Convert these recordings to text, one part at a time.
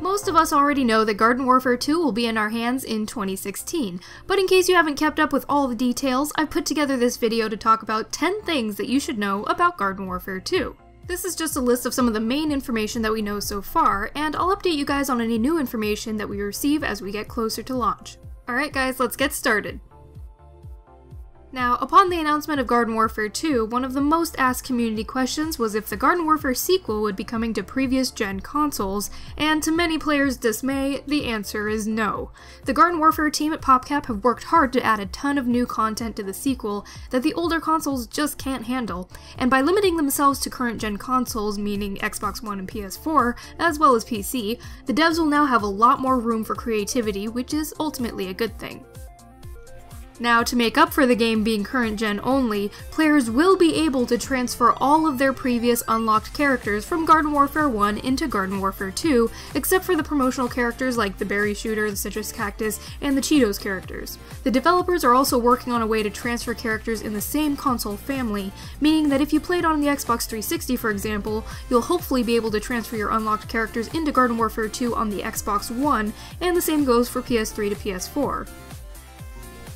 Most of us already know that Garden Warfare 2 will be in our hands in 2016, but in case you haven't kept up with all the details, I've put together this video to talk about 10 things that you should know about Garden Warfare 2. This is just a list of some of the main information that we know so far, and I'll update you guys on any new information that we receive as we get closer to launch. Alright guys, let's get started. Now, upon the announcement of Garden Warfare 2, one of the most asked community questions was if the Garden Warfare sequel would be coming to previous gen consoles, and to many players' dismay, the answer is no. The Garden Warfare team at PopCap have worked hard to add a ton of new content to the sequel that the older consoles just can't handle, and by limiting themselves to current gen consoles, meaning Xbox One and PS4, as well as PC, the devs will now have a lot more room for creativity, which is ultimately a good thing. Now, to make up for the game being current gen only, players will be able to transfer all of their previous unlocked characters from Garden Warfare 1 into Garden Warfare 2, except for the promotional characters like the Berry Shooter, the Citrus Cactus, and the Cheetos characters. The developers are also working on a way to transfer characters in the same console family, meaning that if you played on the Xbox 360 for example, you'll hopefully be able to transfer your unlocked characters into Garden Warfare 2 on the Xbox One, and the same goes for PS3 to PS4.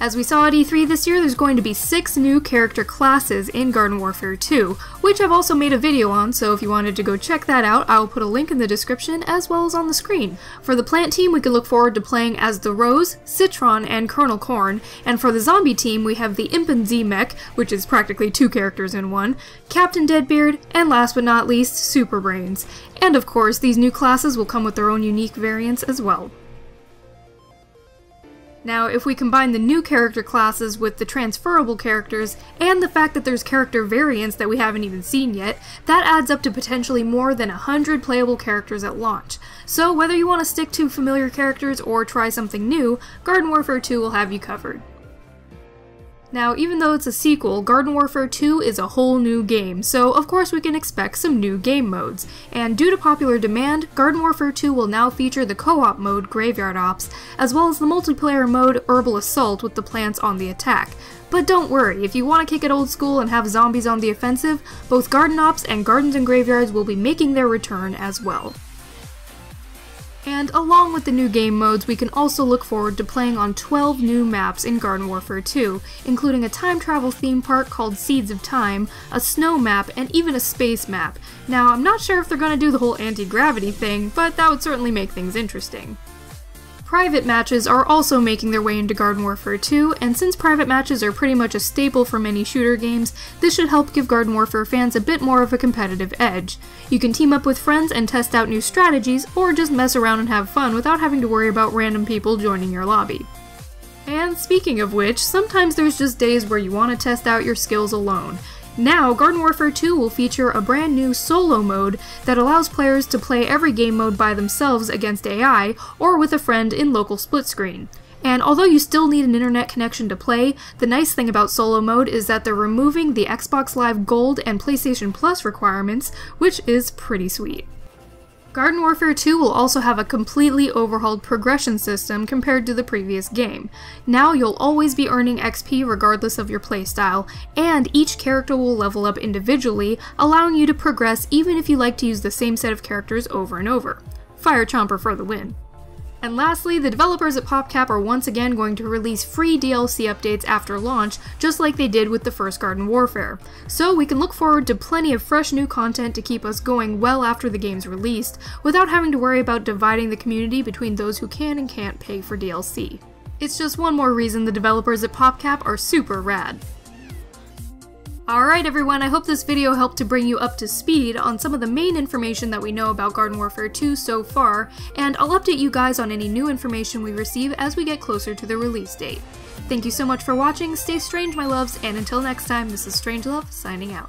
As we saw at E3 this year, there's going to be 6 new character classes in Garden Warfare 2, which I've also made a video on, so if you wanted to go check that out, I'll put a link in the description as well as on the screen. For the plant team, we can look forward to playing as the Rose, Citron, and Colonel Corn, and for the zombie team, we have the Imp and Z-Mech, which is practically 2 characters in one, Captain Deadbeard, and last but not least, Super Brains. And of course, these new classes will come with their own unique variants as well. Now, if we combine the new character classes with the transferable characters, and the fact that there's character variants that we haven't even seen yet, that adds up to potentially more than 100 playable characters at launch. So whether you want to stick to familiar characters or try something new, Garden Warfare 2 will have you covered. Now, even though it's a sequel, Garden Warfare 2 is a whole new game, so of course we can expect some new game modes. And due to popular demand, Garden Warfare 2 will now feature the co-op mode, Graveyard Ops, as well as the multiplayer mode, Herbal Assault, with the plants on the attack. But don't worry, if you want to kick it old school and have zombies on the offensive, both Garden Ops and Gardens and Graveyards will be making their return as well. And along with the new game modes, we can also look forward to playing on 12 new maps in Garden Warfare 2, including a time travel theme park called Seeds of Time, a snow map, and even a space map. Now, I'm not sure if they're going to do the whole anti-gravity thing, but that would certainly make things interesting. Private matches are also making their way into Garden Warfare 2, and since private matches are pretty much a staple for many shooter games, this should help give Garden Warfare fans a bit more of a competitive edge. You can team up with friends and test out new strategies, or just mess around and have fun without having to worry about random people joining your lobby. And speaking of which, sometimes there's just days where you want to test out your skills alone. Now, Garden Warfare 2 will feature a brand new solo mode that allows players to play every game mode by themselves against AI, or with a friend in local split screen. And although you still need an internet connection to play, the nice thing about solo mode is that they're removing the Xbox Live Gold and PlayStation Plus requirements, which is pretty sweet. Garden Warfare 2 will also have a completely overhauled progression system compared to the previous game. Now you'll always be earning XP regardless of your playstyle, and each character will level up individually, allowing you to progress even if you like to use the same set of characters over and over. Fire Chomper for the win. And lastly, the developers at PopCap are once again going to release free DLC updates after launch, just like they did with the first Garden Warfare. So we can look forward to plenty of fresh new content to keep us going well after the game's released, without having to worry about dividing the community between those who can and can't pay for DLC. It's just one more reason the developers at PopCap are super rad. Alright everyone, I hope this video helped to bring you up to speed on some of the main information that we know about Garden Warfare 2 so far, and I'll update you guys on any new information we receive as we get closer to the release date. Thank you so much for watching, stay strange my loves, and until next time, this is Strangelove, signing out.